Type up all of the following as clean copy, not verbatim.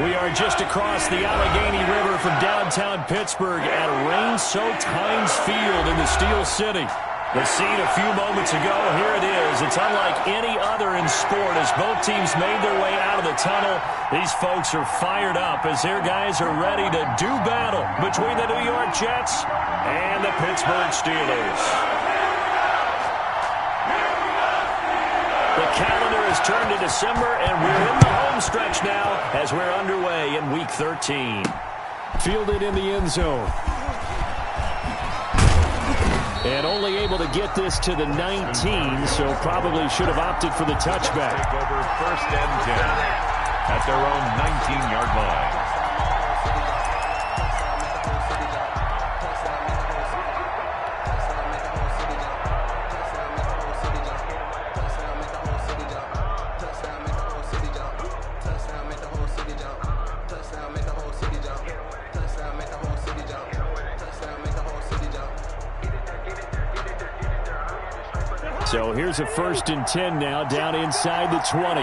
We are just across the Allegheny River from downtown Pittsburgh at rain-soaked Heinz Field in the Steel City. The scene a few moments ago, here it is. It's unlike any other in sport as both teams made their way out of the tunnel. These folks are fired up as their guys are ready to do battle between the New York Jets and the Pittsburgh Steelers. The calendar has turned to December, and we're in the home stretch now as we're underway in Week 13. Fielded in the end zone. And only able to get this to the 19, so probably should have opted for the touchback. Take over 1st and 10 at their own 19-yard line. So here's a 1st and 10 now, down inside the 20.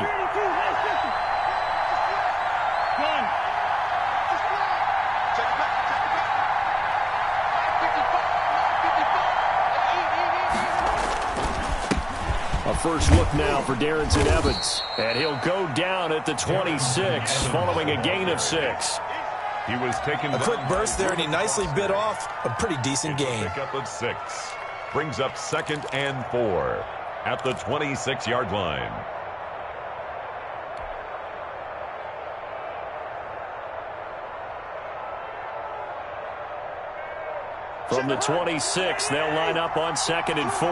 A first look now for Darrington Evans. And he'll go down at the 26 following a gain of 6. He was taken a quick burst there, and he nicely bit off a pretty decent gain. Pick up of 6. Brings up 2nd and 4 at the 26-yard line. From the 26, they'll line up on 2nd and 4.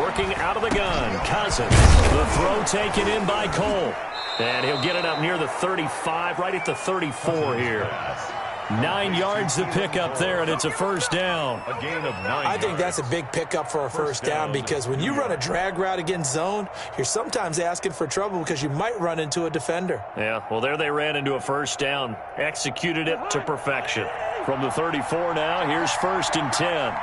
Working out of the gun, Cousins. The throw taken in by Cole. And he'll get it up near the 35, right at the 34 here. 9 yards to pick up there, and it's a 1st down. A gain of 9 I think that's a big pickup for a 1st down because when you run a drag route against zone, you're sometimes asking for trouble because you might run into a defender. Yeah, well, there they ran into a 1st down. Executed it to perfection. From the 34 now, here's 1st and 10.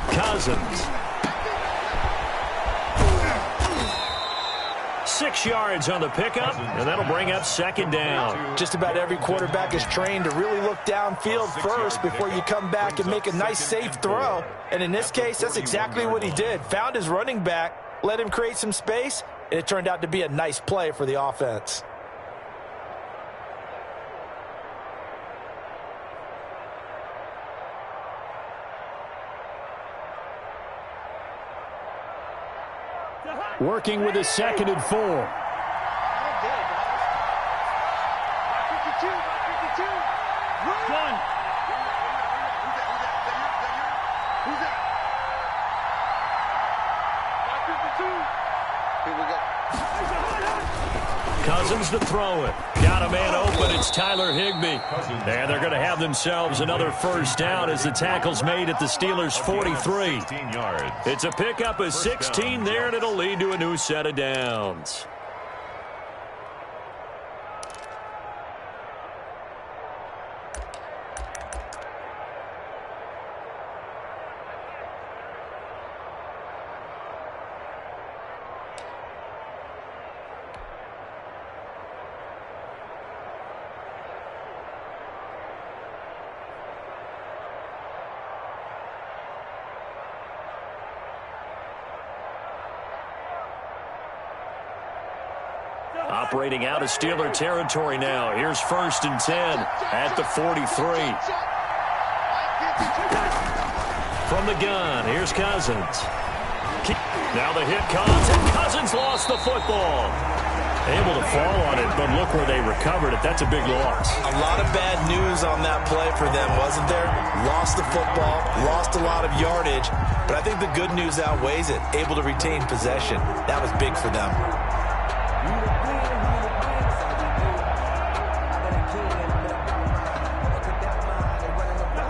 Cousins. 6 yards on the pickup, and that'll bring up 2nd down. Just about every quarterback is trained to really look downfield first before you come back and make a nice, safe throw. And in this case, that's exactly what he did. Found his running back, let him create some space, and it turned out to be a nice play for the offense. Working with a 2nd and 4. Cousins to throw it. Got a man open. It's Tyler Higbee. And they're going to have themselves another 1st down as the tackle's made at the Steelers' 43. It's a pickup of 16 there, and it'll lead to a new set of downs. Operating out of Steeler territory now. Here's 1st and 10 at the 43. From the gun, here's Cousins. Now the hit comes, and Cousins lost the football. Able to fall on it, but look where they recovered it. That's a big loss. A lot of bad news on that play for them, wasn't there? Lost the football, lost a lot of yardage, but I think the good news outweighs it. Able to retain possession. That was big for them.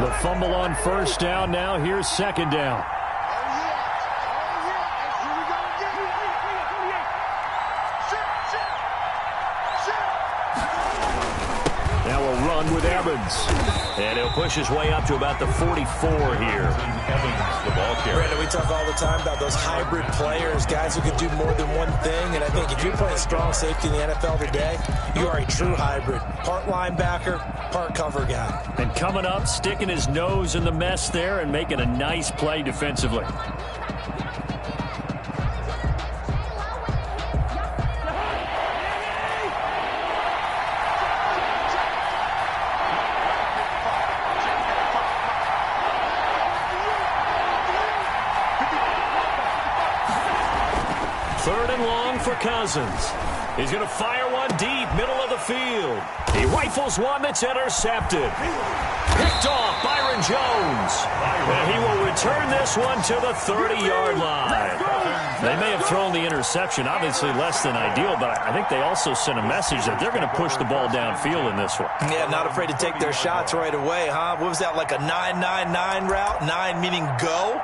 The fumble on 1st down now. Here's 2nd down. Now a run with Evans. And he'll push his way up to about the 44 here. Evans, the ball carrier. Brandon, we talk all the time about those hybrid players, guys who could do more than one thing. And I think if you're playing strong safety in the NFL today, you are a true hybrid. Part linebacker, part cover guy. And coming up, sticking his nose in the mess there and making a nice play defensively. Third and long for Cousins. He's going to fire one deep, middle of the field. He rifles one that's intercepted. Picked off, Byron Jones. And he will return this one to the 30-yard line. They may have thrown the interception, obviously less than ideal, but I think they also sent a message that they're going to push the ball downfield in this one. Yeah, not afraid to take their shots right away, huh? What was that, like a 9-9-9 route? 9 meaning go?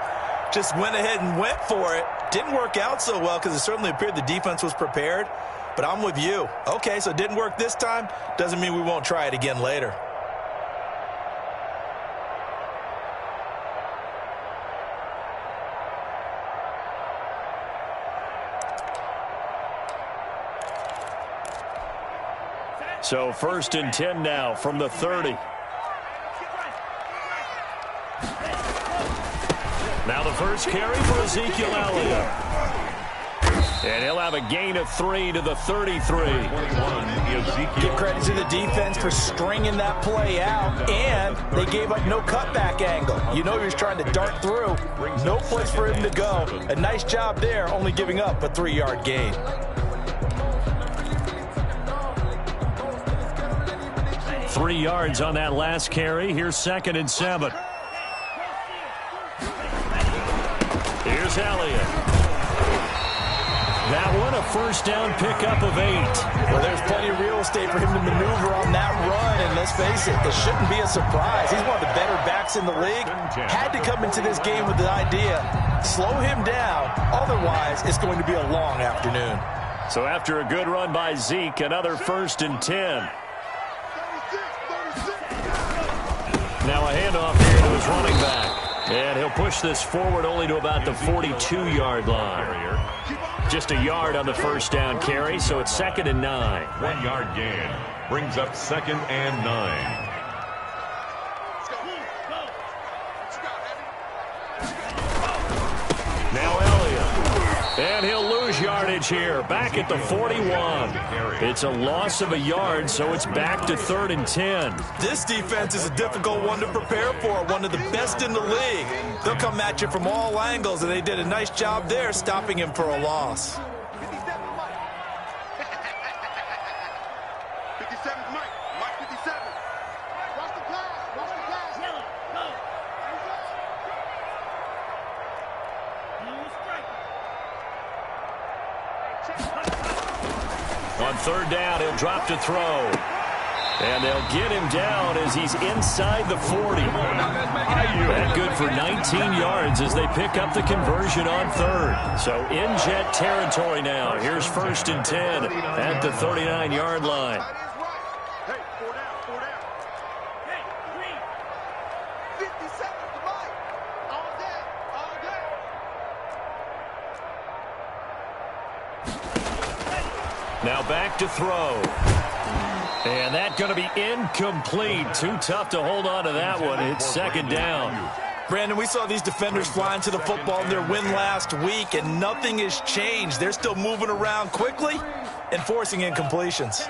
Just went ahead and went for it. Didn't work out so well because it certainly appeared the defense was prepared. But I'm with you. Okay, so it didn't work this time. Doesn't mean we won't try it again later. So 1st and 10 now from the 30. Now the first carry for Ezekiel Elliott. And he'll have a gain of 3 to the 33. Give credit to the defense for stringing that play out, and they gave up no cutback angle. You know he was trying to dart through. No place for him to go. A nice job there, only giving up a 3-yard gain. Three yards on that last carry. Here's 2nd and 7. Here's Elliott. That one, a first down pickup of 8. Well, there's plenty of real estate for him to maneuver on that run, and let's face it, it shouldn't be a surprise. He's one of the better backs in the league. Had to come into this game with the idea, slow him down, otherwise it's going to be a long afternoon. So after a good run by Zeke, another 1st and 10. Now a handoff here to his running back. And he'll push this forward only to about the 42-yard line. Just a yard on the first down carry, so it's 2nd and 9. 1-yard gain brings up 2nd and 9. Now Elliott. And he'll lose yardage here. Back at the 41. It's a loss of a yard, so it's back to 3rd and 10. This defense is a difficult one to prepare for, one of the best in the league. They'll come at you from all angles, and they did a nice job there stopping him for a loss. On 3rd down, he'll drop to throw. And they'll get him down as he's inside the 40. That good for 19 yards as they pick up the conversion on 3rd. So in Jet territory now. Here's 1st and 10 at the 39-yard line. Now back to throw. And that's going to be incomplete. Too tough to hold on to that one. It's 2nd down. Brandon, we saw these defenders flying to the football in their win last week, and nothing has changed. They're still moving around quickly and forcing incompletions.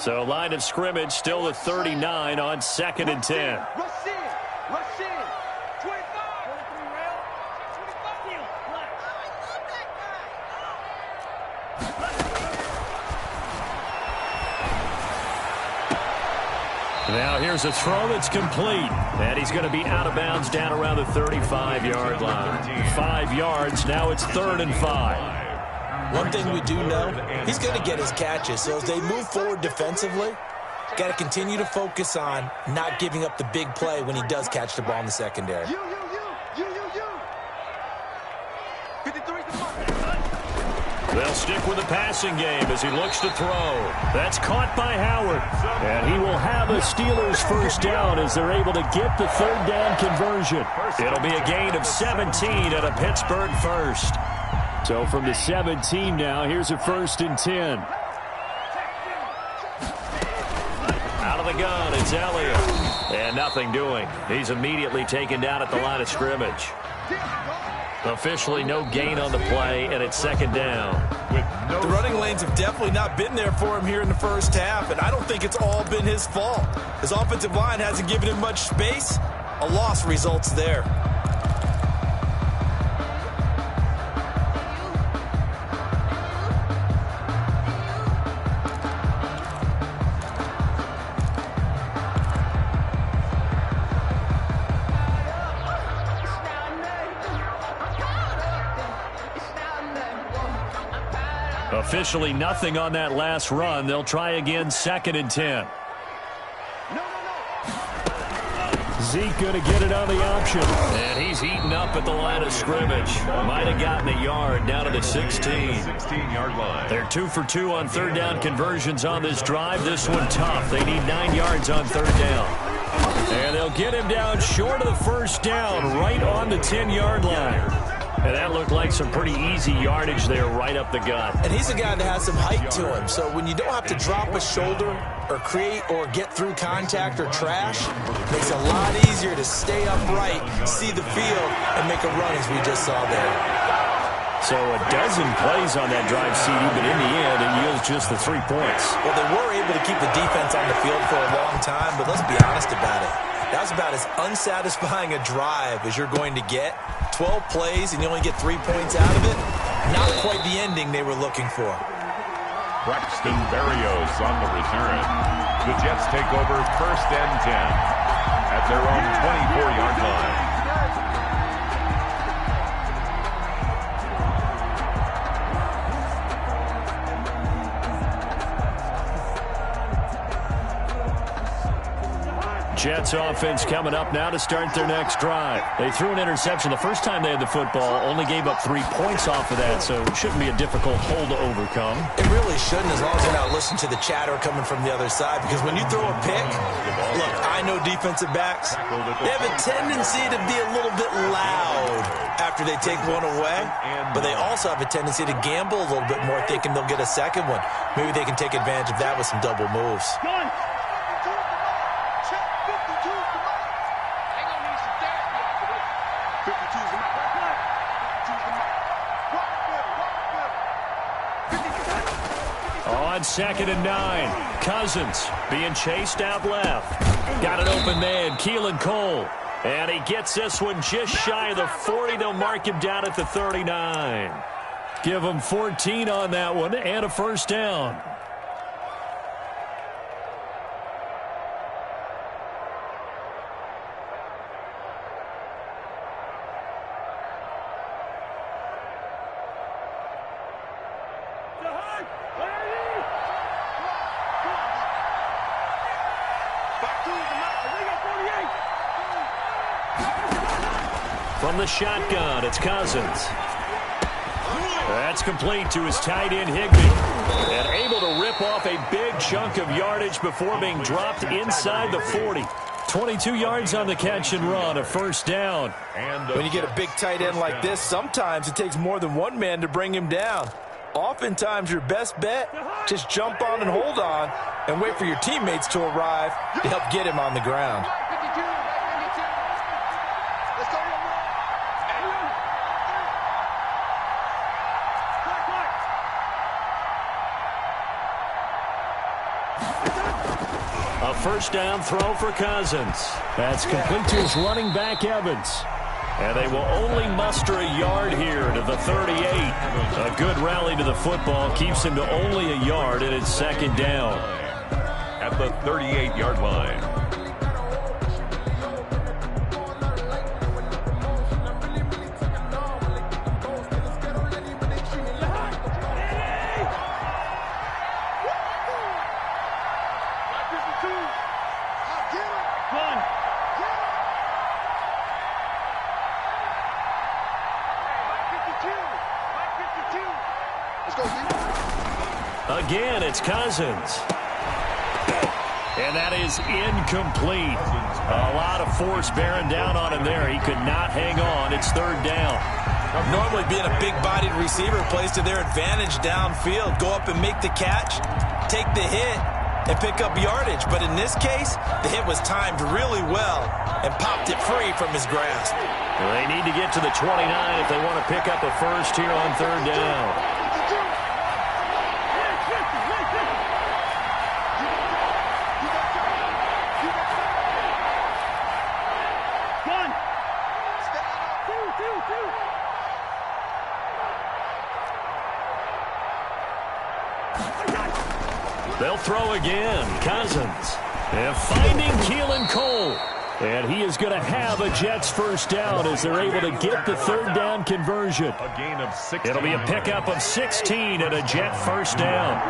So line of scrimmage still at 39 on 2nd and 10. Now here's a throw that's complete. And he's going to be out of bounds down around the 35-yard line. 5 yards. Now it's 3rd and 5. One thing we do know, he's going to get his catches. So as they move forward defensively, got to continue to focus on not giving up the big play when he does catch the ball in the secondary. They'll stick with the passing game as he looks to throw. That's caught by Howard. And he will have a Steelers first down as they're able to get the third down conversion. It'll be a gain of 17 and a Pittsburgh first. So from the 17 now, here's a 1st and 10. Out of the gun, it's Elliott. And nothing doing. He's immediately taken down at the line of scrimmage. Officially no gain on the play, and it's 2nd down. The running lanes have definitely not been there for him here in the first half, and I don't think it's all been his fault. His offensive line hasn't given him much space. A loss results there. Officially nothing on that last run. They'll try again, 2nd and 10. Zeke going to get it on the option. And he's eaten up at the line of scrimmage. Might have gotten a yard down to the 16-yard line. They're 2 for 2 on third down conversions on this drive. This one tough. They need 9 yards on third down. And they'll get him down short of the first down, right on the 10-yard line. And that looked like some pretty easy yardage there right up the gut. And he's a guy that has some height to him. So when you don't have to drop a shoulder or create or get through contact or trash, it makes it a lot easier to stay upright, see the field, and make a run as we just saw there. So a dozen plays on that drive, CD, but in the end, it yields just the 3 points. Well, they were able to keep the defense on the field for a long time, but let's be honest about it. That was about as unsatisfying a drive as you're going to get. 12 plays and you only get 3 points out of it. Not quite the ending they were looking for. Braxton Berrios on the return. The Jets take over 1st and 10 at their own 24-yard line. Jets offense coming up now to start their next drive. They threw an interception the first time they had the football, only gave up 3 points off of that, so it shouldn't be a difficult hole to overcome. It really shouldn't, as long as you're not listening to the chatter coming from the other side, because when you throw a pick, look, I know defensive backs, they have a tendency to be a little bit loud after they take one away, but they also have a tendency to gamble a little bit more, thinking they'll get a second one. Maybe they can take advantage of that with some double moves. On 2nd and 9, Cousins being chased out left. Got an open man, Keelan Cole. And he gets this one just shy of the 40. They'll mark him down at the 39. Give him 14 on that one and a first down. From the shotgun, it's Cousins. That's complete to his tight end, Higbee. And able to rip off a big chunk of yardage before being dropped inside the 40. 22 yards on the catch and run, a first down. When you get a big tight end like this, sometimes it takes more than one man to bring him down. Oftentimes, your best bet, just jump on and hold on and wait for your teammates to arrive to help get him on the ground. A first down throw for Cousins. That's complete to his running back, Evans. And they will only muster a yard here to the 38. A good rally to the football keeps him to only a yard, and it's 2nd down. At the 38-yard line. Again, it's Cousins. And that is incomplete. A lot of force bearing down on him there. He could not hang on. It's third down. Normally being a big-bodied receiver plays to their advantage downfield. Go up and make the catch, take the hit, and pick up yardage. But in this case, the hit was timed really well and popped it free from his grasp. Well, they need to get to the 29 if they want to pick up a first here on third down. They'll throw again. Cousins. And finding Keelan Cole. And he is going to have a Jets first down as they're able to get the third down conversion. A gain of 16. It'll be a pickup of 16 and a Jet first down.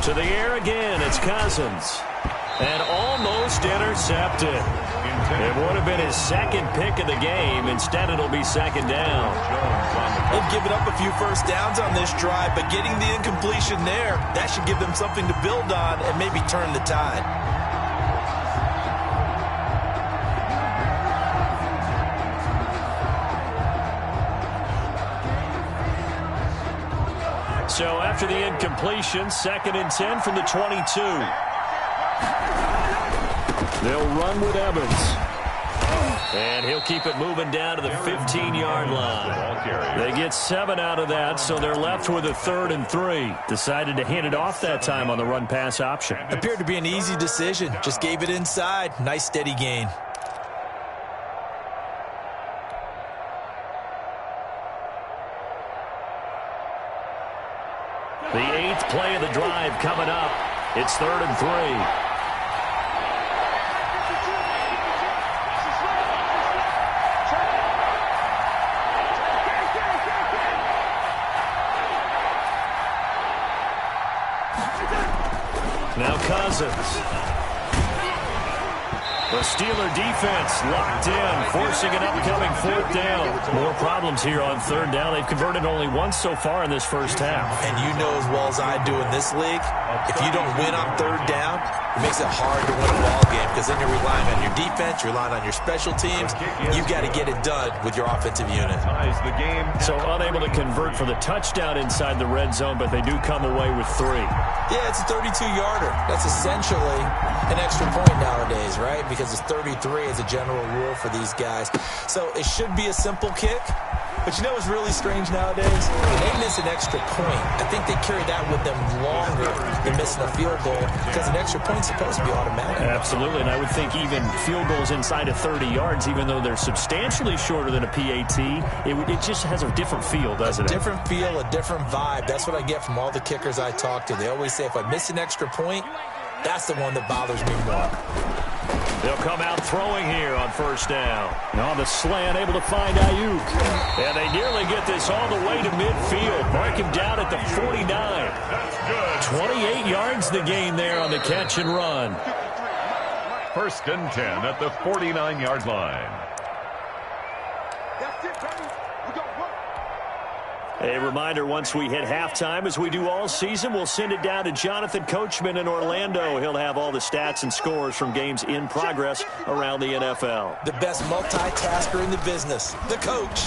To the air again, it's Cousins. And almost intercepted. It would have been his second pick of the game. Instead, it'll be second down. They've given up a few first downs on this drive, but getting the incompletion there, that should give them something to build on and maybe turn the tide. So after the incompletion, 2nd and 10 from the 22. They'll run with Evans. And he'll keep it moving down to the 15-yard line. They get 7 out of that, so they're left with a 3rd and 3. Decided to hand it off that time on the run-pass option. Appeared to be an easy decision. Just gave it inside. Nice steady gain. The 8th play of the drive coming up. It's 3rd and 3. Now Cousins. The Steeler defense locked in, forcing an upcoming 4th down. More problems here on 3rd down. They've converted only once so far in this first half. And you know as well as I do in this league, if you don't win on 3rd down, it makes it hard to win a ball game because then you're relying on your defense, you're relying on your special teams. You've got to get it done with your offensive unit. So unable to convert for the touchdown inside the red zone, but they do come away with 3. Yeah, it's a 32-yarder. That's essentially an extra point nowadays, right? Because it's 33 as a general rule for these guys. So it should be a simple kick. But you know what's really strange nowadays? When they miss an extra point, I think they carry that with them longer than missing a field goal because an extra point's supposed to be automatic. Absolutely, and I would think even field goals inside of 30 yards, even though they're substantially shorter than a PAT, it just has a different feel, doesn't it? A different feel, a different vibe. That's what I get from all the kickers I talk to. They always say if I miss an extra point, that's the one that bothers me more. They'll come out throwing here on first down. And on the slant, able to find Ayuk. And they nearly get this all the way to midfield. Mark him down at the 49. That's good. 28 yards the gain there on the catch and run. 1st and 10 at the 49-yard line. A reminder, once we hit halftime, as we do all season, we'll send it down to Jonathan Coachman in Orlando. He'll have all the stats and scores from games in progress around the NFL. The best multitasker in the business, the coach.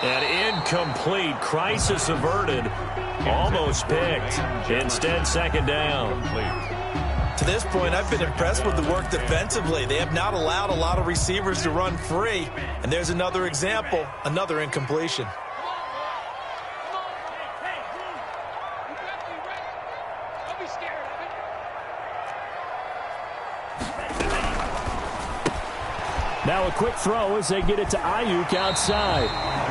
An incomplete, crisis averted, almost picked. Instead, 2nd down. To this point, I've been impressed with the work defensively. They have not allowed a lot of receivers to run free. And there's another example, another incompletion. Now a quick throw as they get it to Ayuk outside.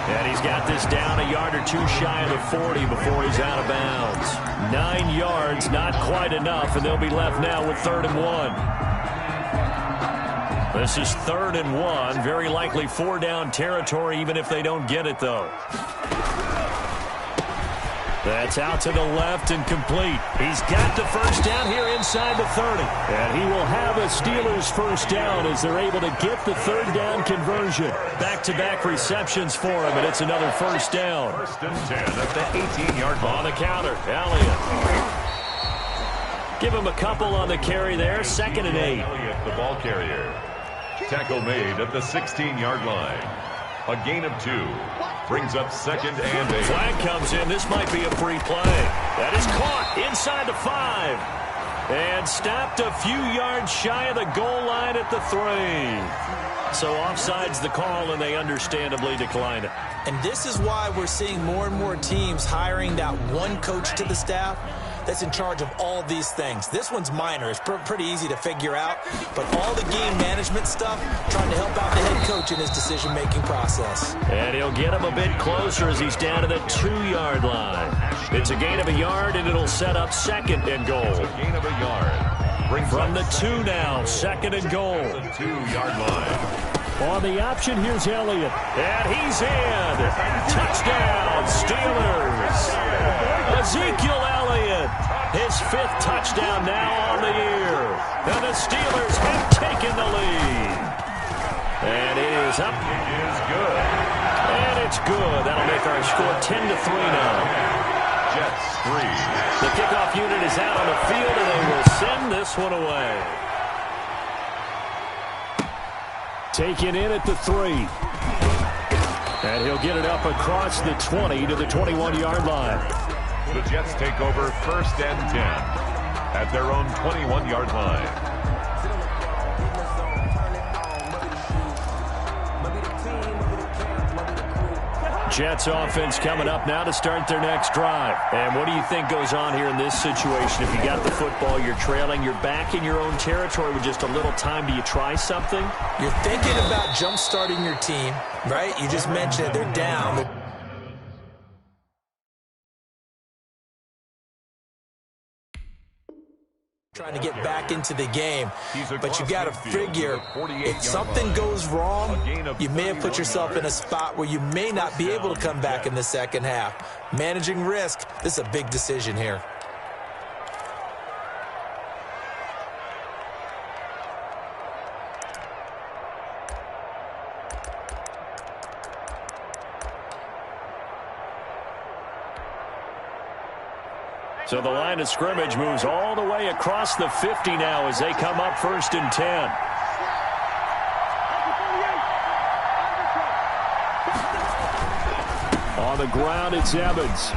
And he's got this down a yard or two shy of the 40 before he's out of bounds. 9 yards, not quite enough, and they'll be left now with 3rd and 1. This is 3rd and 1, very likely 4-down territory even if they don't get it, though. That's out to the left and complete. He's got the first down here inside the 30. And he will have a Steelers first down as they're able to get the third down conversion. Back-to-back receptions for him, and it's another first down. First and 10 at the 18-yard line. On the counter, Elliott. Give him a couple on the carry there. Second and 8. Elliott, the ball carrier. Tackle made at the 16-yard line. A gain of 2. Brings up second and 8. Flag comes in. This might be a free play. That is caught inside the 5. And stopped a few yards shy of the goal line at the 3. So offside's the call, and they understandably decline it. And this is why we're seeing more and more teams hiring that one coach to the staff that's in charge of all these things. This one's minor. It's pretty easy to figure out. But all the game management stuff, trying to help out the head coach in his decision-making process. And he'll get him a bit closer as he's down to the 2-yard line. It's a gain of a yard, and it'll set up second and goal. It's a gain of a yard. From the 2 now, second and goal. The 2-yard line. On the option, here's Elliott. And he's in. Touchdown, Steelers. Ezekiel Elliott, his 5th touchdown now on the year. And the Steelers have taken the lead. And it is up. It is good. And it's good. That'll make our score 10-3 now. Jets 3. The kickoff unit is out on the field, and they will send this one away. Taken in at the 3. And he'll get it up across the 20 to the 21-yard line. The Jets take over first and 10 at their own 21-yard line. Jets offense coming up now to start their next drive. And what do you think goes on here in this situation? If you got the football, you're trailing, you're back in your own territory with just a little time. Do you try something? You're thinking about jump-starting your team, right? You just mentioned it. They're down. Trying to get back into the game, but you got to figure if something goes wrong, you may have put yourself in a spot where you may not be able to come back in the second half. Managing risk, this is a big decision here. So the line of scrimmage moves all the way across the 50 now as they come up first and 10. On the ground, it's Evans.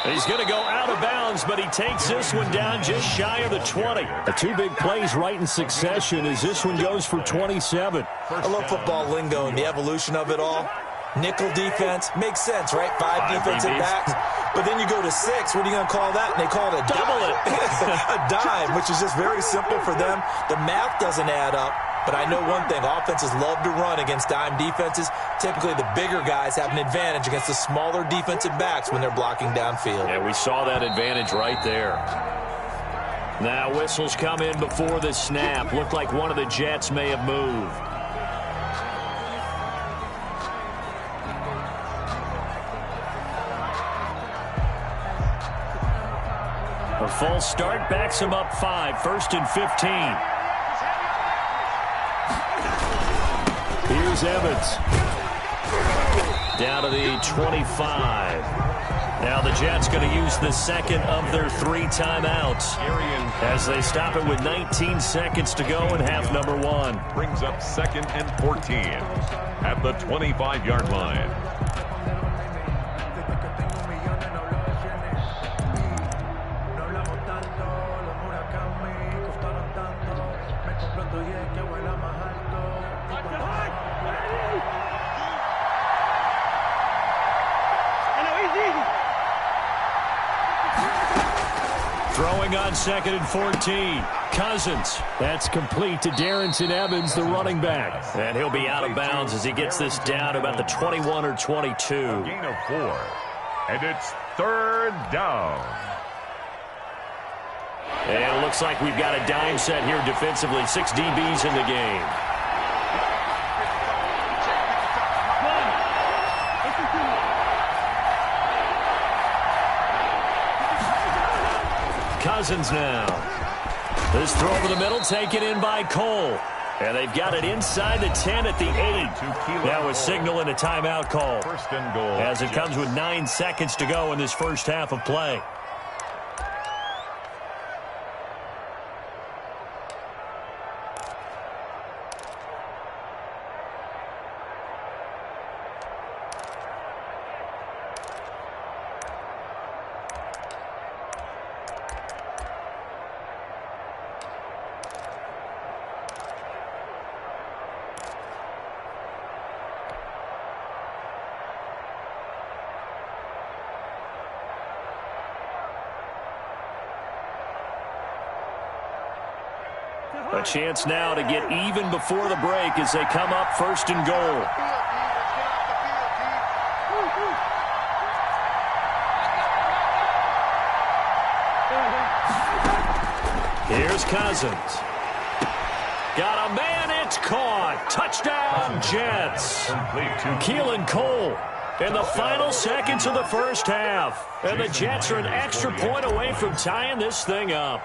He's going to go out of bounds, but he takes this one down just shy of the 20. The 2 big plays right in succession as this one goes for 27. I love football lingo and the evolution of it all. Nickel defense makes sense, right? 5 defensive backs. But then you go to 6. What are you going to call that? And they call it a dime. A dime, which is just very simple for them. The math doesn't add up. But I know one thing. Offenses love to run against dime defenses. Typically, the bigger guys have an advantage against the smaller defensive backs when they're blocking downfield. Yeah, we saw that advantage right there. Now, whistles come in before the snap. Looked like one of the Jets may have moved. A false start backs him up 5, first and 15. Here's Evans. Down to the 25. Now the Jets going to use the second of their 3 timeouts as they stop it with 19 seconds to go in half number 1. Brings up second and 14 at the 25-yard line. Throwing on second and 14. Cousins. That's complete to Darrington Evans, the running back. And he'll be out of bounds as he gets this down to about the 21 or 22. Gain of 4. And it's third down. And it looks like we've got a dime set here defensively. 6 DBs in the game. Cousins now. This throw over the middle taken in by Cole. And they've got it inside the 10 at the 8. Now a signal and a timeout call. First and goal. As it comes with 9 seconds to go in this first half of play. A chance now to get even before the break as they come up first and goal. Here's Cousins. Got a man, it's caught. Touchdown, Jets. Keelan Cole in the final seconds of the first half. And the Jets are an extra point away from tying this thing up.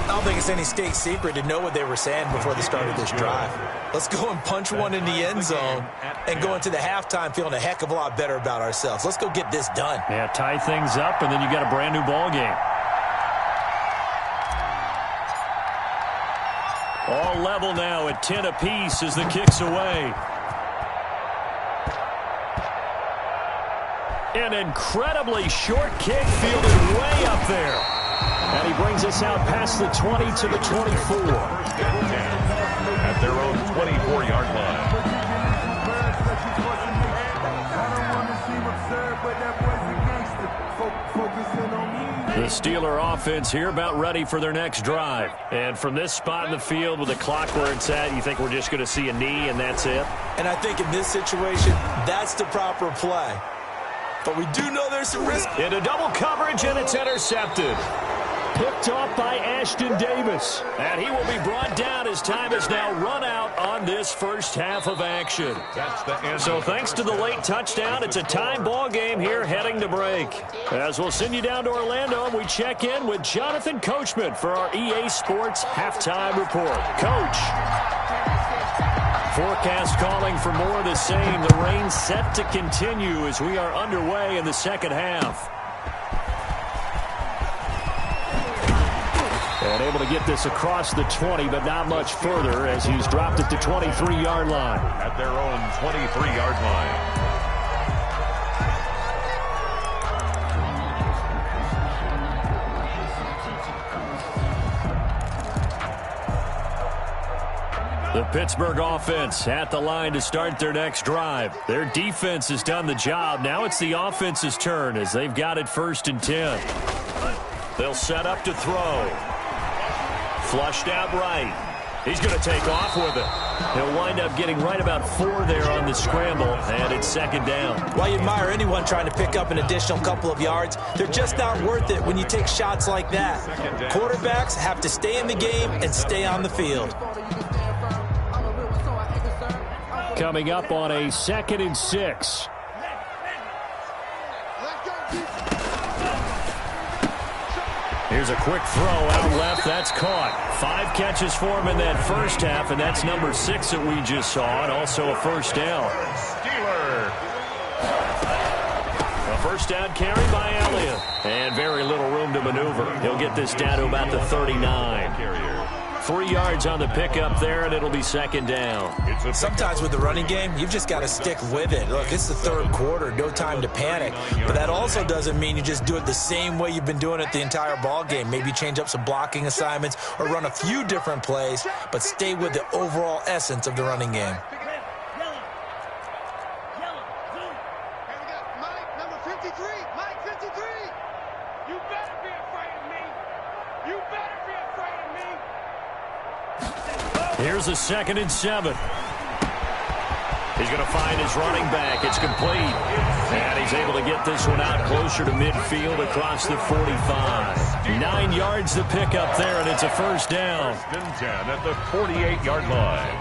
I don't think it's any state secret to know what they were saying before the start of this drive. Let's go and punch one in the end zone and go into the halftime feeling a heck of a lot better about ourselves. Let's go get this done. Yeah, tie things up, and then you got a brand new ball game. All level now at 10 apiece as the kick's away. An incredibly short kick fielded way up there. And he brings us out past the 20 to the 24. At their own 24-yard line. The Steeler offense here about ready for their next drive. And from this spot in the field with the clock where it's at, you think we're just going to see a knee and that's it? And I think in this situation, that's the proper play. But we do know there's some risk. Into double coverage, and it's intercepted. Picked off by Ashton Davis. And he will be brought down as time is now run out on this first half of action. So thanks to the late touchdown, it's a tie ball game here heading to break. As we'll send you down to Orlando, and we check in with Jonathan Coachman for our EA Sports Halftime Report. Coach. Forecast calling for more of the same. The rain set to continue as we are underway in the second half. And able to get this across the 20, but not much further as he's dropped it to 23-yard line. At their own 23-yard line. The Pittsburgh offense at the line to start their next drive. Their defense has done the job. Now it's the offense's turn as they've got it first and 10. They'll set up to throw. Flushed out right. He's going to take off with it. He'll wind up getting right about 4 there on the scramble, and it's second down. While you admire anyone trying to pick up an additional couple of yards, they're just not worth it when you take shots like that. Quarterbacks have to stay in the game and stay on the field. Coming up on a 2nd and 6. Here's a quick throw out left. That's caught. 5 catches for him in that first half, and that's number 6 that we just saw, and also a first down. Steeler. A first down carry by Elliott. And very little room to maneuver. He'll get this down to about the 39. 3 yards on the pickup there, and it'll be second down. Sometimes with the running game, you've just got to stick with it. Look, it's the third quarter, no time to panic. But that also doesn't mean you just do it the same way you've been doing it the entire ball game. Maybe change up some blocking assignments or run a few different plays, but stay with the overall essence of the running game. Here's a 2nd and 7. He's going to find his running back. It's complete. And he's able to get this one out closer to midfield across the 45. 9 yards to pick up there, and it's a first down. First and 10 at the 48-yard line.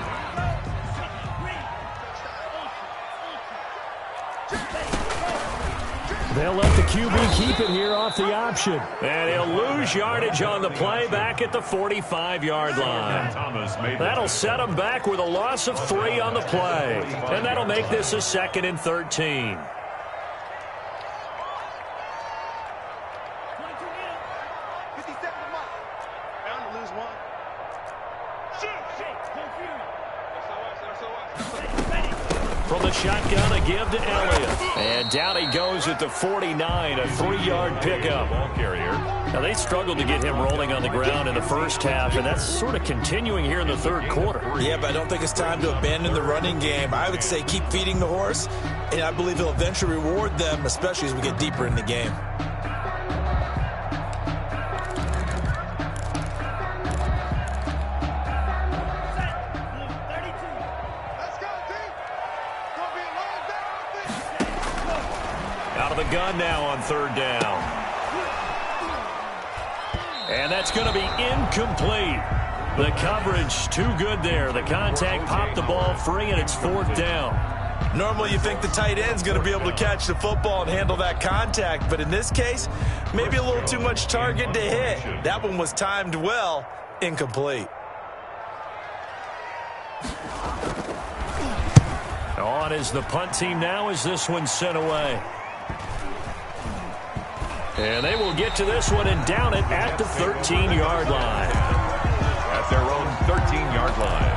They'll let the QB keep it here off the option. And he'll lose yardage on the play back at the 45-yard line. That'll set him back with a loss of 3 on the play. And that'll make this a 2nd and 13. From the shotgun, a give to Elliott. And down he goes at the 49, a 3-yard pickup. Ball carrier. Now, they struggled to get him rolling on the ground in the first half, and that's sort of continuing here in the third quarter. Yeah, but I don't think it's time to abandon the running game. I would say keep feeding the horse, and I believe he'll eventually reward them, especially as we get deeper in the game. Out of the gun now on 3rd down. And that's going to be incomplete. The coverage too good there. The contact popped the ball free, and it's 4th down. Normally you think the tight end's going to be able to catch the football and handle that contact, but in this case, maybe a little too much target to hit. That one was timed well, incomplete. On is the punt team now as this one's sent away. And they will get to this one and down it at the 13-yard line. At their own 13-yard line.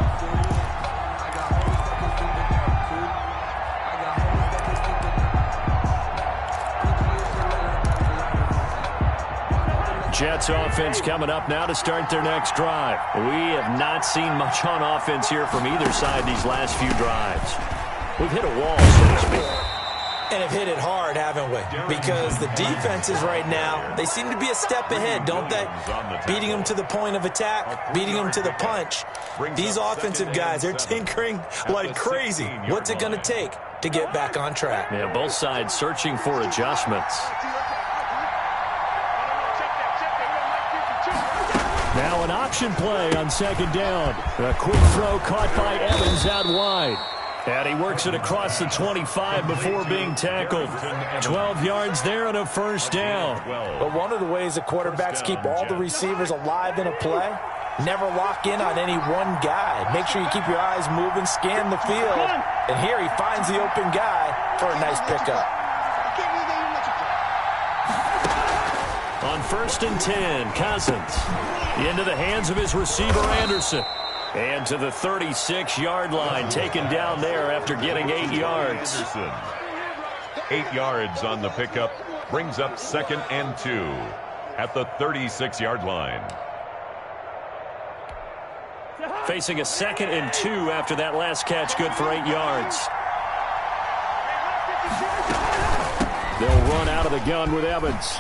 Jets offense coming up now to start their next drive. We have not seen much on offense here from either side these last few drives. We've hit a wall, so to speak. And have hit it hard, haven't we? Because the defenses right now, they seem to be a step ahead, don't they? Beating them to the point of attack, beating them to the punch. These offensive guys, they're tinkering like crazy. What's it going to take to get back on track? Yeah, both sides searching for adjustments. Now an option play on 2nd down. A quick throw caught by Evans out wide. And he works it across the 25 before being tackled. 12 yards there and a 1st down. But one of the ways the quarterbacks keep all the receivers alive in a play, never lock in on any one guy. Make sure you keep your eyes moving, scan the field. And here he finds the open guy for a nice pickup. On 1st and 10, Cousins into the hands of his receiver, Anderson. And to the 36-yard line, taken down there after getting 8 yards. Anderson. 8 yards on the pickup, brings up 2nd and 2 at the 36-yard line. Facing a 2nd and 2 after that last catch, good for 8 yards. They'll run out of the gun with Evans.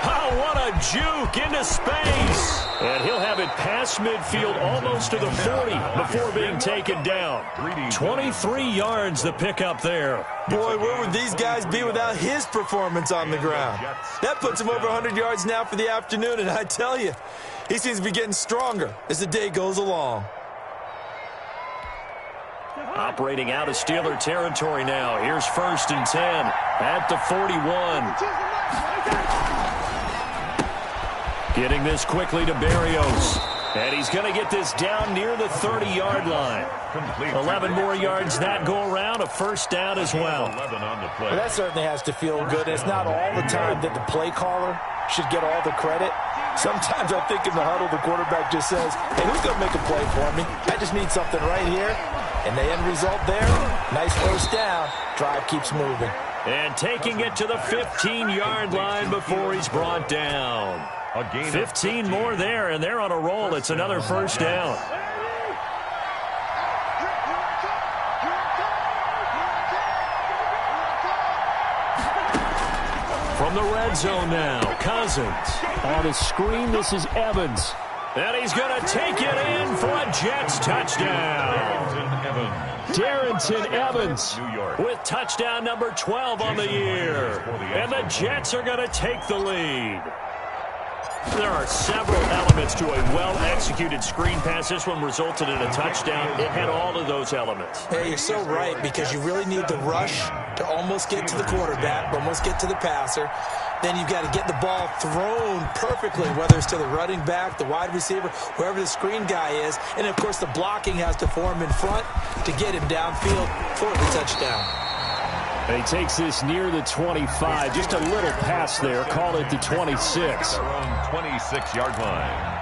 Oh, what a juke into space. And he'll have it past midfield almost to the 40 before being taken down. 23 yards the pickup there. Boy, where would these guys be without his performance on the ground? That puts him over 100 yards now for the afternoon, and I tell you, he seems to be getting stronger as the day goes along. Operating out of Steeler territory now. Here's 1st and 10 at the 41. Getting this quickly to Berrios. And he's going to get this down near the 30-yard line. 11 more yards that go around, a 1st down as well. Well, that certainly has to feel good. It's not all the time that the play caller should get all the credit. Sometimes I think in the huddle, the quarterback just says, hey, who's going to make a play for me? I just need something right here. And the end result there, nice 1st down. Drive keeps moving. And taking it to the 15-yard line before he's brought down. 15 more there, and they're on a roll. It's another 1st down. From the red zone now, Cousins. On a screen, this is Evans. And he's going to take it in for a Jets touchdown. Darrington Evans with touchdown number 12 on the year. And the Jets are going to take the lead. There are several elements to a well-executed screen pass. This one resulted in a touchdown. It had all of those elements. Hey, you're so right, because you really need the rush to almost get to the quarterback, almost get to the passer. Then you've got to get the ball thrown perfectly, whether it's to the running back, the wide receiver, whoever the screen guy is. And, of course, the blocking has to form in front to get him downfield for the touchdown. He takes this near the 25. Just a little pass there. Call it the 26. Their own 26-yard line.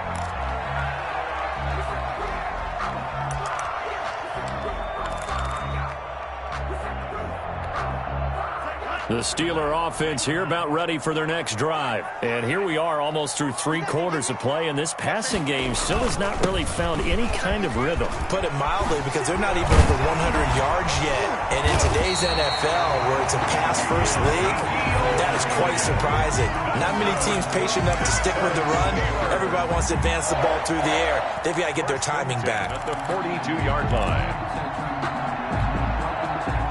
The Steeler offense here about ready for their next drive. And here we are almost through 3 quarters of play, and this passing game still has not really found any kind of rhythm. Put it mildly, because they're not even over 100 yards yet. And in today's NFL, where it's a pass-first league, that is quite surprising. Not many teams patient enough to stick with the run. Everybody wants to advance the ball through the air. They've got to get their timing back. At the 42-yard line.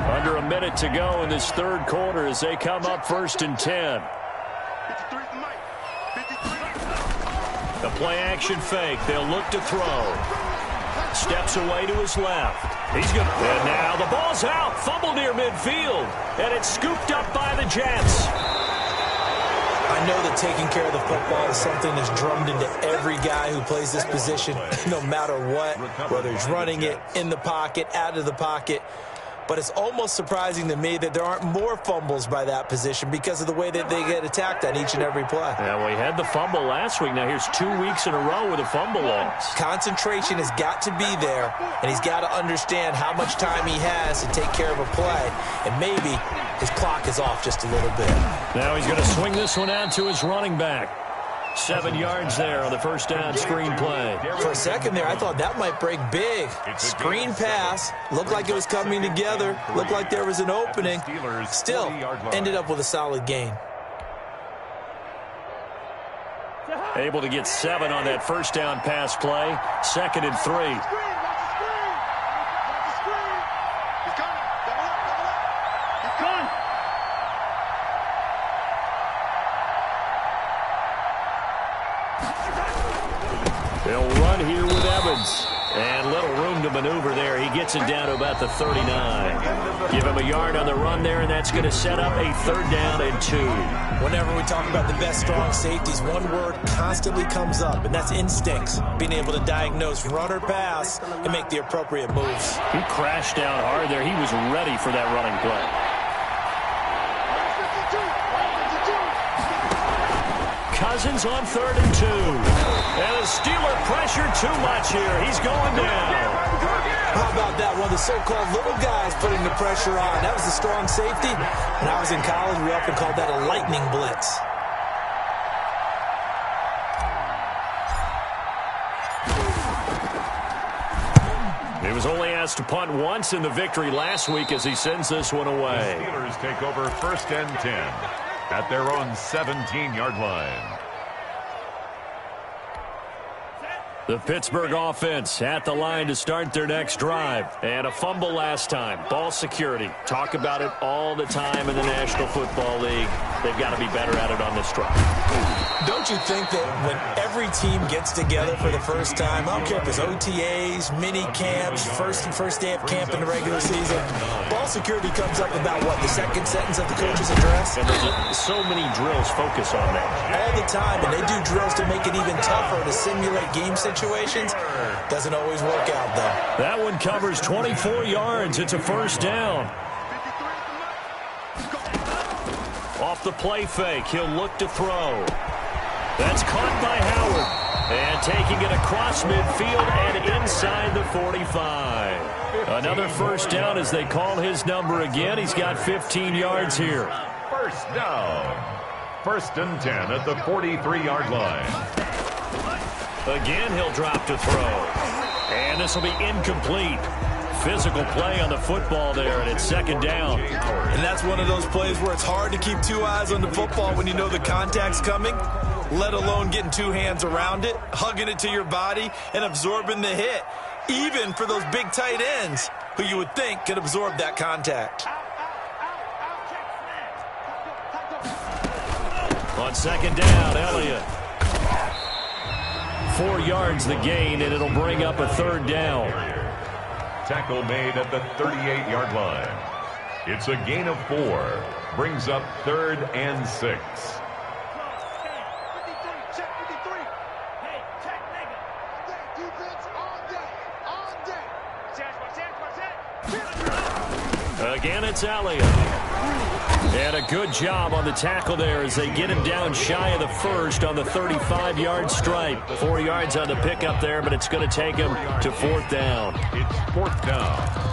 Under a minute to go in this third quarter as they come up 1st and 10. The play-action fake. They'll look to throw. Steps away to his left. He's good. And now the ball's out. Fumble near midfield. And it's scooped up by the Jets. I know that taking care of the football is something that's drummed into every guy who plays this position, no matter what, whether he's running it, in the pocket, out of the pocket. But it's almost surprising to me that there aren't more fumbles by that position because of the way that they get attacked on each and every play. Yeah, we had the fumble last week. Now here's 2 weeks in a row with a fumble loss. Concentration has got to be there, and he's got to understand how much time he has to take care of a play. And maybe his clock is off just a little bit. Now he's going to swing this one out to his running back. 7 yards there on the first down screen play. For a second there, I thought that might break big. Screen pass. Looked like it was coming together. Looked like there was an opening. Still ended up with a solid gain. Able to get 7 on that first down pass play. 2nd and 3. They'll run here with Evans. And little room to maneuver there. He gets it down to about the 39. Give him a yard on the run there, and that's going to set up a 3rd down and 2. Whenever we talk about the best strong safeties, one word constantly comes up, and that's instincts. Being able to diagnose run or pass and make the appropriate moves. He crashed down hard there. He was ready for that running play. Cousins on 3rd and 2. And the Steeler pressure too much here. He's going down. How about that? One of the so-called little guys putting the pressure on. That was a strong safety. When I was in college, we often called that a lightning blitz. He was only asked to punt once in the victory last week as he sends this one away. The Steelers take over 1st and 10 at their own 17-yard line. The Pittsburgh offense at the line to start their next drive. And a fumble last time. Ball security. Talk about it all the time in the National Football League. They've got to be better at it on this drive. Don't you think that when every team gets together for the first time, I don't care if it's OTAs, mini camps, first day of camp in the regular season, ball security comes up about what, the second sentence of the coach's address? And there's so many drills focus on that. All the time, and they do drills to make it even tougher to simulate game situations. Doesn't always work out, though. That one covers 24 yards. It's a 1st down. Off the play fake, he'll look to throw. That's caught by Howard. And taking it across midfield and inside the 45. Another 1st down as they call his number again. He's got 15 yards here. 1st down. 1st and 10 at the 43-yard line. Again, he'll drop to throw. And this will be incomplete. Physical play on the football there, and it's 2nd down. And that's one of those plays where it's hard to keep 2 eyes on the football when you know the contact's coming, let alone getting 2 hands around it, hugging it to your body, and absorbing the hit, even for those big tight ends who you would think could absorb that contact. On 2nd down, Elliott. 4 yards the gain, and it'll bring up a 3rd down. Tackle made at the 38-yard line. It's a gain of 4. Brings up 3rd and 6. Again, it's Elliott. And a good job on the tackle there as they get him down shy of the first on the 35-yard stripe. 4 yards on the pickup there, but it's going to take him to 4th down. It's 4th down.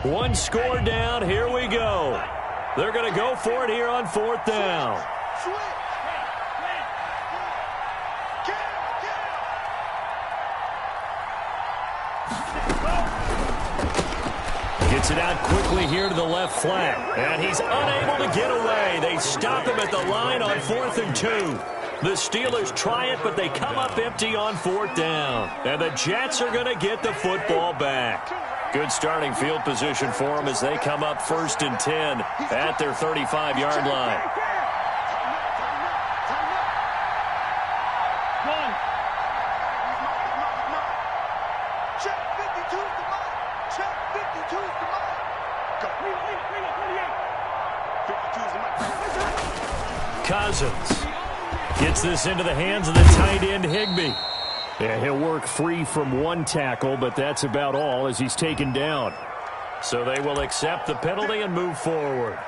One score down. Here we go. They're going to go for it here on 4th down. Gets it out quickly here to the left flat. And he's unable to get away. They stop him at the line on 4th and 2. The Steelers try it, but they come up empty on 4th down. And the Jets are going to get the football back. Good starting field position for them as they come up 1st and 10 at their 35-yard line. Cousins gets this into the hands of the tight end Higbee. Yeah, he'll work free from one tackle, but that's about all as he's taken down. So they will accept the penalty and move forward.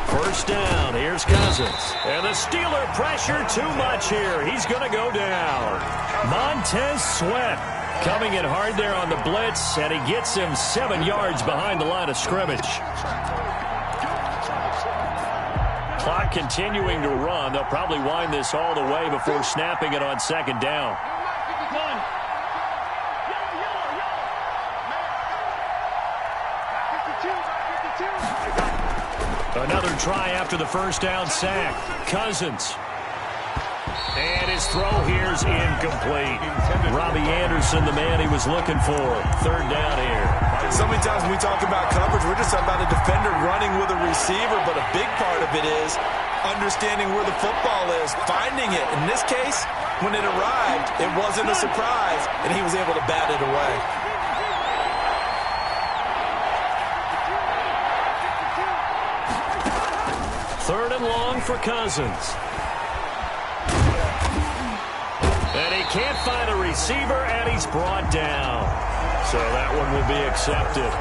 First down, here's Cousins. And the Steeler pressure too much here. He's going to go down. Montez Sweat coming in hard there on the blitz, and he gets him 7 yards behind the line of scrimmage. Clock continuing to run. They'll probably wind this all the way before snapping it on 2nd down. Another try after the first down sack. Cousins. And his throw here's incomplete. Robbie Anderson, the man he was looking for. 3rd down here. So many times when we talk about coverage, we're just talking about a defender running with a receiver, but a big part of it is understanding where the football is, finding it. In this case, when it arrived, it wasn't a surprise, and he was able to bat it away. Third and long for Cousins. And he can't find a receiver, and he's brought down. So that one will be accepted.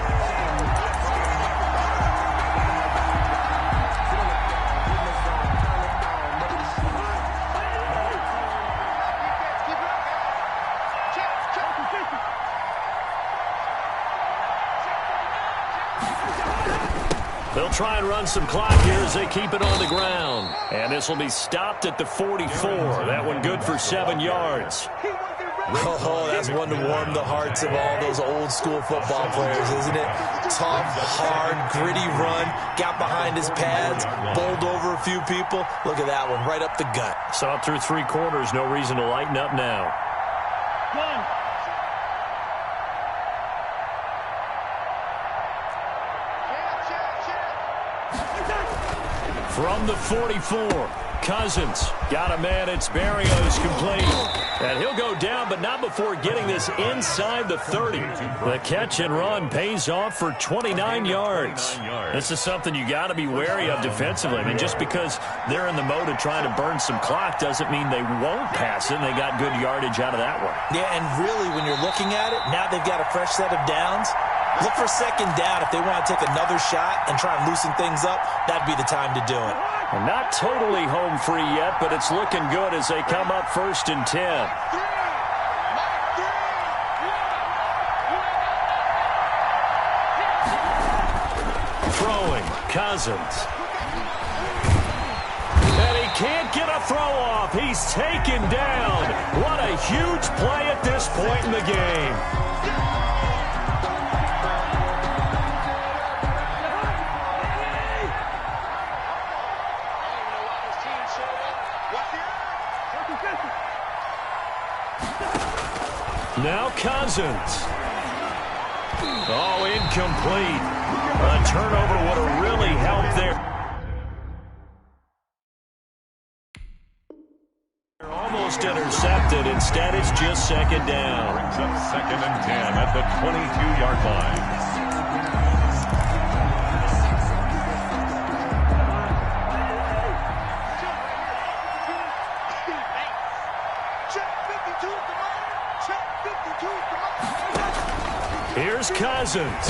They'll try and run some clock here as they keep it on the ground. And this will be stopped at the 44. That one good for 7 yards. Oh, that's one to warm the hearts of all those old school football players, isn't it? Tough, hard, gritty run. Got behind his pads, bowled over a few people. Look at that one, right up the gut. Saw it through 3 quarters. No reason to lighten up now. From the 44, Cousins got a man. It's Berrios complete. And he'll go down, but not before getting this inside the 30. The catch and run pays off for 29 yards. This is something you got to be wary of defensively. I mean, just because they're in the mode of trying to burn some clock doesn't mean they won't pass it, and they got good yardage out of that one. Yeah, and really, when you're looking at it, now they've got a fresh set of downs. Look for 2nd down. If they want to take another shot and try and loosen things up, that'd be the time to do it. And not totally home free yet, but it's looking good as they come up 1st and 10. Cousins. And he can't get a throw off. He's taken down. What a huge play at this point in the game. Now Cousins. Oh, incomplete. A turnover would have really helped there. Almost intercepted. Instead, it's just second down. Brings up 2nd and 10 at the 22-yard line. Here's Cousins.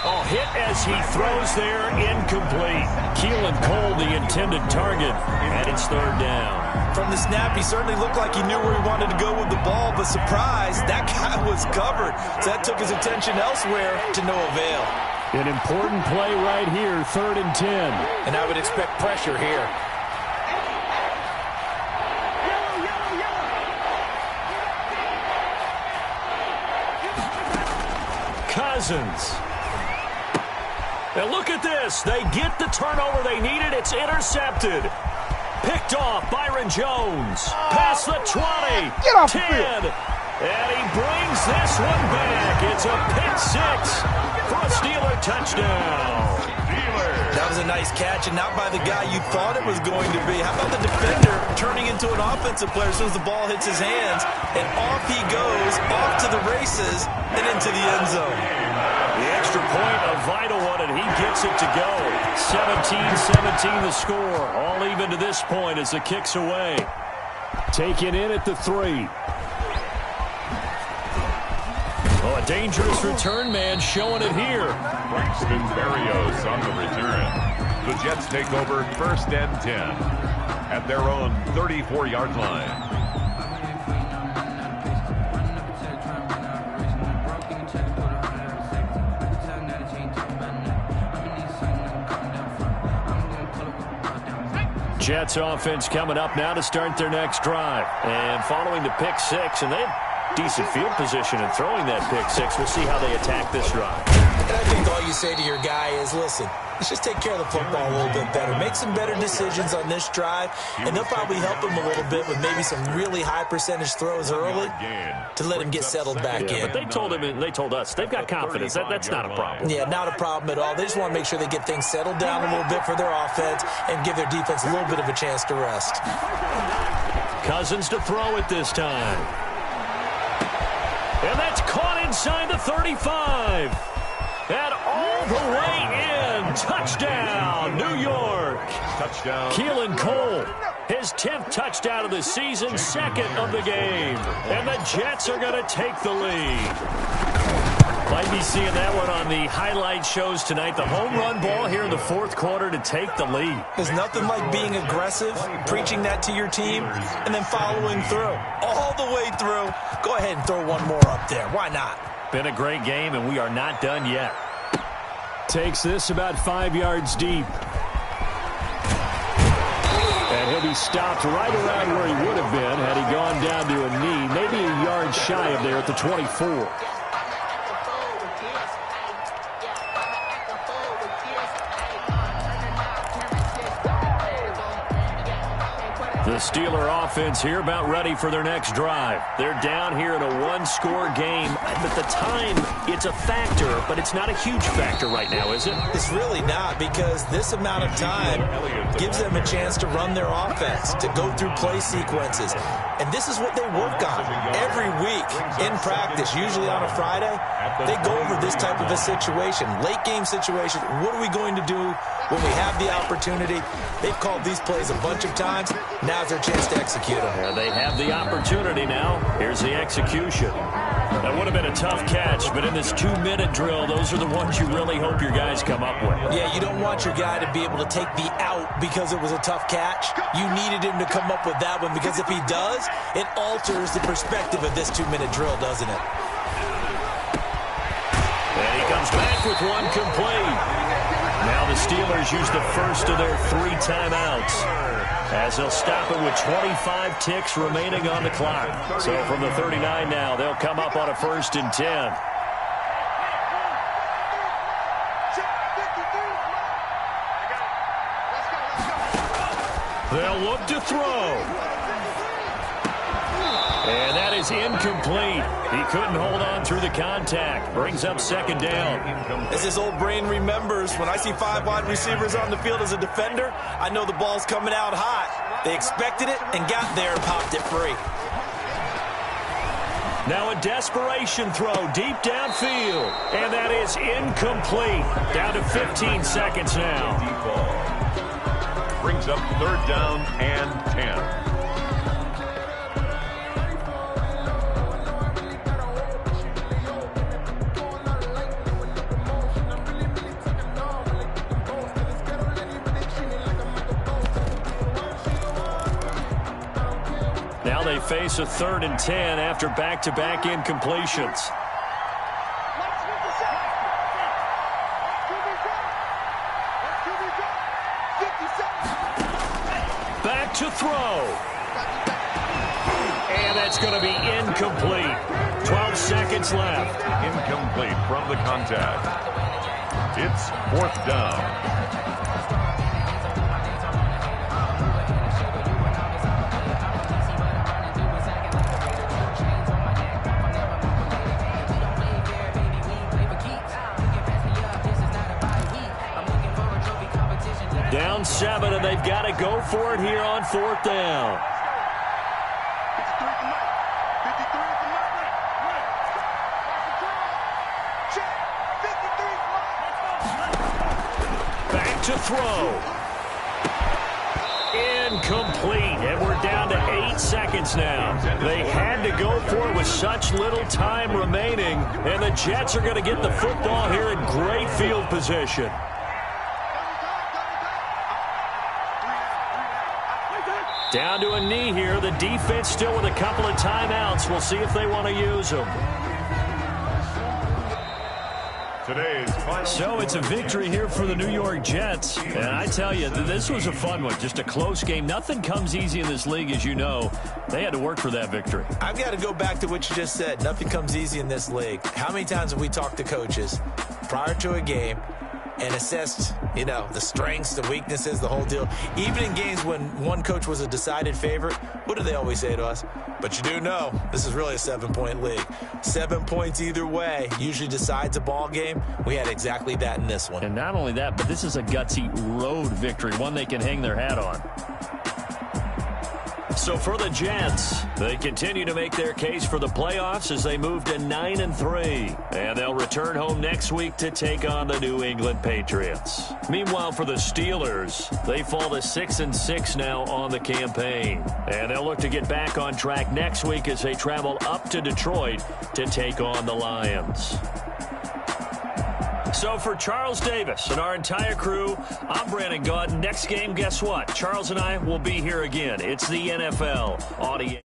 Oh, hit as he throws there, incomplete. Keelan Cole, the intended target, and it's 3rd down. From the snap, he certainly looked like he knew where he wanted to go with the ball, but surprise, that guy was covered. So that took his attention elsewhere to no avail. An important play right here, 3rd and 10. And I would expect pressure here. Cousins. And look at this. They get the turnover they needed. It's intercepted. Picked off Byron Jones. Past the 20. Get off 10. the field. And he brings this one back. It's a pick 6 for a Steeler touchdown. That was a nice catch, and not by the guy you thought it was going to be. How about the defender turning into an offensive player as soon as the ball hits his hands, and off he goes, off to the races, and into the end zone. The extra point, a vital one, and he gets it to go. 17-17 the score. All even to this point as the kick's away. Taken in at the 3. Oh, a dangerous return man showing it here. Braxton Berrios on the return. The Jets take over 1st and 10 at their own 34-yard line. Jets offense coming up now to start their next drive. And following the pick 6, and they have decent field position in throwing that pick 6. We'll see how they attack this drive. And I think all you say to your guy is, listen, let's just take care of the football a little bit better. Make some better decisions on this drive, and they'll probably help him a little bit with maybe some really high percentage throws early to let him get settled back in. But they told him, and they told us, they've got confidence. That's not a problem. Yeah, not a problem at all. They just want to make sure they get things settled down a little bit for their offense and give their defense a little bit of a chance to rest. Cousins to throw it this time. And that's caught inside the 35. And all the way in. Touchdown, New York. Touchdown. Keelan Cole, his 10th touchdown of the season, 2nd of the game. And the Jets are going to take the lead. Might be seeing that one on the highlight shows tonight. The home run ball here in the 4th quarter to take the lead. There's nothing like being aggressive, preaching that to your team, and then following through. All the way through. Go ahead and throw one more up there. Why not? Been a great game, and we are not done yet. Takes this about 5 yards deep. And he'll be stopped right around where he would have been had he gone down to a knee, maybe a yard shy of there at the 24. The Steeler offense here about ready for their next drive. They're down here in a one-score game. At the time, it's a factor, but it's not a huge factor right now, is it? It's really not, because this amount of time gives them a chance to run their offense, to go through play sequences. And this is what they work on every week in practice, usually on a Friday. They go over this type of a situation, late game situation. What are we going to do when we have the opportunity? They've called these plays a bunch of times. Now's their chance to execute them. Yeah, they have the opportunity now. Here's the execution. That would have been a tough catch, but in this 2-minute drill, those are the ones you really hope your guys come up with. Yeah, you don't want your guy to be able to take the out because it was a tough catch. You needed him to come up with that one, because if he does, it alters the perspective of this 2-minute drill, doesn't it? And he comes back with one complete. Now the Steelers use the first of their 3 timeouts, as they'll stop it with 25 ticks remaining on the clock. So from the 39 now, they'll come up on a 1st and 10. They'll look to throw. And that is incomplete. He couldn't hold on through the contact. Brings up 2nd down. As his old brain remembers, when I see 5 wide receivers on the field as a defender, I know the ball's coming out hot. They expected it and got there and popped it free. Now a desperation throw deep downfield. And that is incomplete. Down to 15 seconds now. Brings up 3rd down and 10. Now they face a 3rd and 10 after back-to-back incompletions. Back to throw. And that's going to be incomplete. 12 seconds left. Incomplete from the contact. It's 4th down. Down 7, and they've got to go for it here on 4th down. Back to throw. Incomplete, and we're down to 8 seconds now. They had to go for it with such little time remaining, and the Jets are going to get the football here in great field position. Down to a knee here. The defense still with a couple of timeouts. We'll see if they want to use them. So it's a victory here for the New York Jets. And I tell you, this was a fun one. Just a close game. Nothing comes easy in this league, as you know. They had to work for that victory. I've got to go back to what you just said. Nothing comes easy in this league. How many times have we talked to coaches prior to a game and assessed, the strengths, the weaknesses, the whole deal? Even in games when one coach was a decided favorite, what do they always say to us? But you do know, this is really a 7-point league. 7 points either way usually decides a ball game. We had exactly that in this one. And not only that, but this is a gutsy road victory, one they can hang their hat on. So for the Jets, they continue to make their case for the playoffs as they move to 9-3. And they'll return home next week to take on the New England Patriots. Meanwhile, for the Steelers, they fall to 6-6 now on the campaign. And they'll look to get back on track next week as they travel up to Detroit to take on the Lions. So for Charles Davis and our entire crew, I'm Brandon Gaudin. Next game, guess what? Charles and I will be here again. It's the NFL Audio.